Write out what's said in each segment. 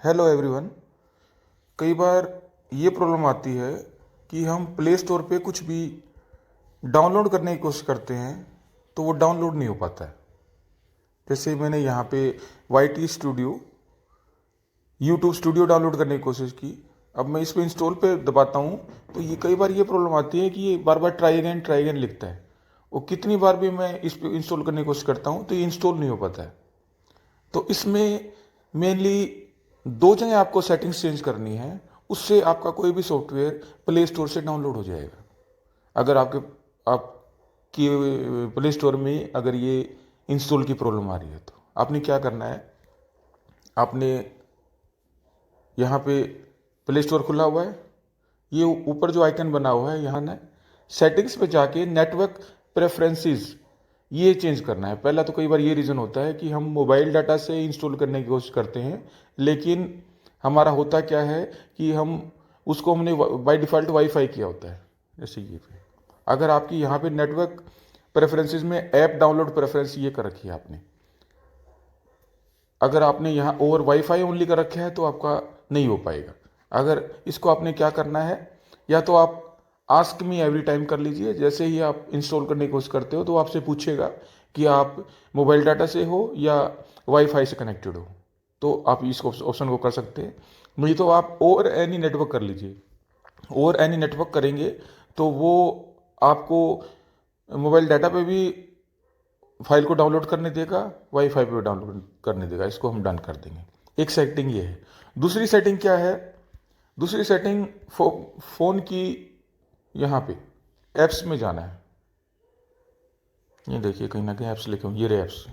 Hello everyone. कई बार ये problem आती है कि हम प्ले स्टोर पे कुछ भी डाउनलोड करने की कोशिश करते हैं तो वो डाउनलोड नहीं हो पाता है। जैसे मैंने यहाँ पे Y T studio YouTube studio download करने की कोशिश की। अब मैं इस पर इंस्टॉल पे दबाता हूँ तो ये कई बार ये प्रॉब्लम आती है कि ये बार बार ट्राई अगेन लिखता है। और कितनी बार भी मैं इस पर इंस्टॉल करने की कोशिश करता हूँ तो ये इंस्टॉल नहीं हो पाता है। तो इसमें मेनली दो जगह आपको सेटिंग्स चेंज करनी है, उससे आपका कोई भी सॉफ्टवेयर प्ले स्टोर से डाउनलोड हो जाएगा। अगर आपकी प्ले स्टोर में अगर ये इंस्टॉल की प्रॉब्लम आ रही है तो आपने क्या करना है, आपने यहाँ पे प्ले स्टोर खुला हुआ है, ये ऊपर जो आइकन बना हुआ है यहाँ ने सेटिंग्स पे जाके नेटवर्क प्रेफरेंसेस ये चेंज करना है। पहला तो कई बार ये रीज़न होता है कि हम मोबाइल डाटा से इंस्टॉल करने की कोशिश करते हैं, लेकिन हमारा होता क्या है कि हमने बाय डिफ़ॉल्ट वाईफाई किया होता है। जैसे ये पे अगर आपकी यहाँ पे नेटवर्क प्रेफरेंसेस में ऐप डाउनलोड प्रेफरेंस ये कर रखी है आपने, अगर आपने यहाँ और वाईफाई ओनली कर रखा है तो आपका नहीं हो पाएगा। अगर इसको आपने क्या करना है, या तो आप आस्क मी एवरी टाइम कर लीजिए। जैसे ही आप इंस्टॉल करने की कोशिश करते हो तो आपसे पूछेगा कि आप मोबाइल डाटा से हो या वाईफाई से कनेक्टेड हो, तो आप इस ऑप्शन को कर सकते हैं। नहीं तो आप और एनी नेटवर्क कर लीजिए। और एनी नेटवर्क करेंगे तो वो आपको मोबाइल डाटा पे भी फाइल को डाउनलोड करने देगा, वाईफाई पे डाउनलोड करने देगा। इसको हम डन कर देंगे। एक सेटिंग ये है। दूसरी सेटिंग क्या है? दूसरी सेटिंग फ़ोन की यहाँ पे ऐप्स में जाना है। ये देखिए कहीं ना कहीं ऐप्स लिखे हुए, ये रहे ऐप्स।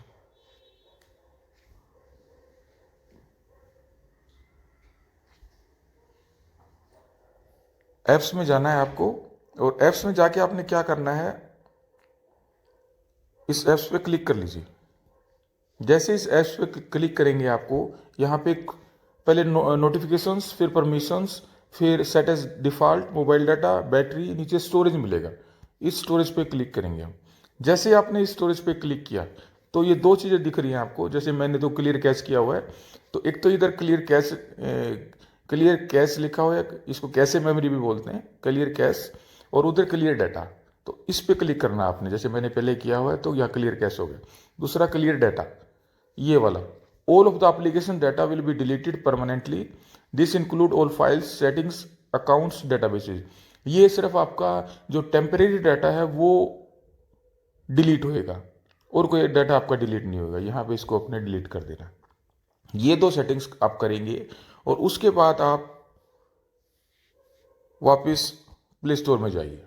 ऐप्स में जाना है आपको, और ऐप्स में जाके आपने क्या करना है, इस ऐप्स पे क्लिक कर लीजिए। जैसे इस ऐप्स पे क्लिक करेंगे आपको यहाँ पे पहले नोटिफिकेशंस, फिर परमिशंस, फिर set as default, mobile data, battery, नीचे स्टोरेज मिलेगा। इस स्टोरेज पे क्लिक करेंगे हम। जैसे आपने इस स्टोरेज पे क्लिक किया तो ये दो चीज़ें दिख रही हैं आपको। जैसे मैंने तो क्लियर कैश किया हुआ है, तो एक तो इधर क्लियर कैश लिखा हुआ है, इसको कैशे मेमोरी भी बोलते हैं, क्लियर कैश, और उधर क्लियर डाटा। तो इस पे क्लिक करना आपने, जैसे मैंने पहले किया हुआ है। तो यहाँ क्लियर कैश हो गया। दूसरा क्लियर डाटा, ये वाला, all of the application data will be deleted permanently, this include all files, settings, accounts, databases. ये सिर्फ आपका जो टेम्परेरी डाटा है वो डिलीट होएगा, और कोई डाटा आपका डिलीट नहीं होगा। यहाँ पे इसको अपने डिलीट कर देना। ये दो सेटिंग्स आप करेंगे, और उसके बाद आप वापस प्ले स्टोर में जाइए।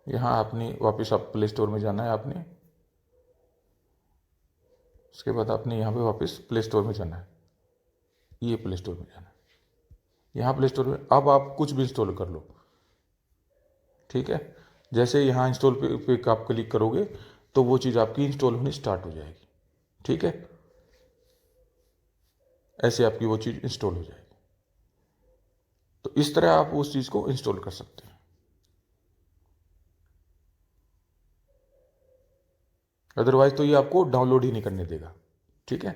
यहाँ आपने वापस आप प्ले स्टोर में जाना है आपने। उसके बाद आपने यहाँ पे वापस प्ले स्टोर में जाना है। ये प्ले स्टोर में जाना है। यहाँ प्ले स्टोर में अब आप कुछ भी इंस्टॉल कर लो, ठीक है। जैसे यहाँ इंस्टॉल पे आप क्लिक करोगे तो वो चीज़ आपकी इंस्टॉल होनी स्टार्ट हो जाएगी, ठीक है। ऐसे आपकी वो चीज़ इंस्टॉल हो जाएगी। तो इस तरह आप उस चीज़ को इंस्टॉल कर सकते हैं। अदरवाइज तो ये आपको डाउनलोड ही नहीं करने देगा, ठीक है।